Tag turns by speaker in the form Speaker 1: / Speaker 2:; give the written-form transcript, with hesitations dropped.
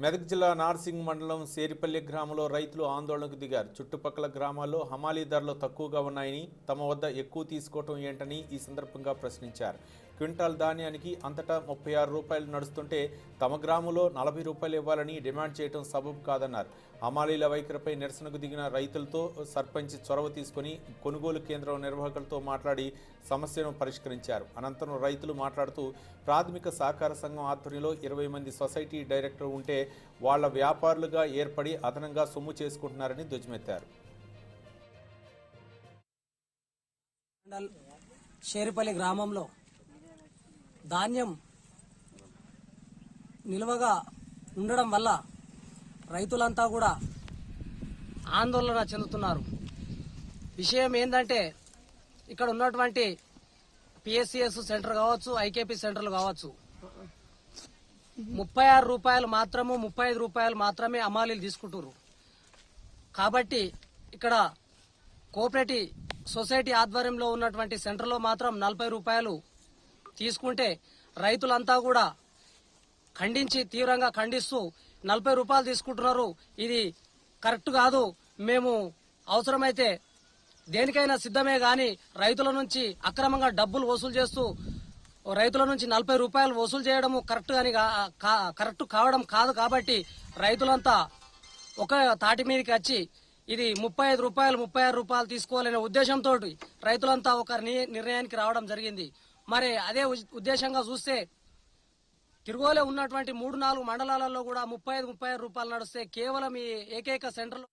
Speaker 1: మెదక్ జిల్లా నార్సింగ్ మండలం సేరిపల్లి గ్రామంలో రైతులు ఆందోళనకు దిగారు. చుట్టుపక్కల గ్రామాల్లో హమాలీ ధరలు తక్కువగా ఉన్నాయని, తమ వద్ద ఎక్కువ తీసుకోవటం ఏంటని ఈ సందర్భంగా ప్రశ్నించారు. క్వింటాల్ ధాన్యానికి అంతటా 36 రూపాయలు నడుస్తుంటే తమ గ్రామంలో 40 రూపాయలు ఇవ్వాలని డిమాండ్ చేయడం సబబు కాదన్నారు. హమాలీల వైఖరిపై నిరసనకు దిగిన రైతులతో సర్పంచ్ చొరవ తీసుకుని కొనుగోలు కేంద్రం నిర్వాహకులతో మాట్లాడి సమస్యను పరిష్కరించారు. అనంతరం రైతులు మాట్లాడుతూ ప్రాథమిక సహకార సంఘం ఆధ్వర్యంలో 20 మంది సొసైటీ డైరెక్టర్ ఉంటే వాళ్ల వ్యాపారులుగా ఏర్పడి అదనంగా సొమ్ము చేసుకుంటున్నారని ధ్వజమెత్తారు.
Speaker 2: షేరిపల్లి గ్రామంలో ధాన్యం నిల్వగా ఉండడం వల్ల రైతులంతా కూడా ఆందోళన చెందుతున్నారు. విషయం ఏంటంటే ఇక్కడ ఉన్నటువంటి పిఎస్సిఎస్ సెంటర్ కావచ్చు, ఐకేపీ సెంటర్లు కావచ్చు, 36 రూపాయలు మాత్రము 35 రూపాయలు మాత్రమే హమాలీలు తీసుకుంటారు. కాబట్టి ఇక్కడ కోఆపరేటివ్ సొసైటీ ఆధ్వర్యంలో ఉన్నటువంటి సెంటర్లో మాత్రం 40 రూపాయలు తీసుకుంటే రైతులంతా కూడా తీవ్రంగా ఖండిస్తూ 40 రూపాయలు తీసుకుంటున్నారు. ఇది కరెక్ట్ కాదు. మేము అవసరమైతే దేనికైనా సిద్ధమే గాని రైతుల నుంచి అక్రమంగా డబ్బులు వసూలు చేస్తూ రైతుల నుంచి 40 రూపాయలు వసూలు చేయడము కరెక్ట్ కావడం కాదు. కాబట్టి రైతులంతా ఒక తాటి మీదకి వచ్చి ఇది 35 రూపాయలు 36 రూపాయలు తీసుకోవాలనే ఉద్దేశంతో రైతులంతా ఒక నిర్ణయానికి రావడం జరిగింది. మరి అదే ఉద్దేశంగా చూస్తే తిరుగోలే ఉన్నటువంటి 3-4 మండలాలలో కూడా 35 రూపాయలు నడుస్తే కేవలం ఈ ఏకైక సెంటర్లో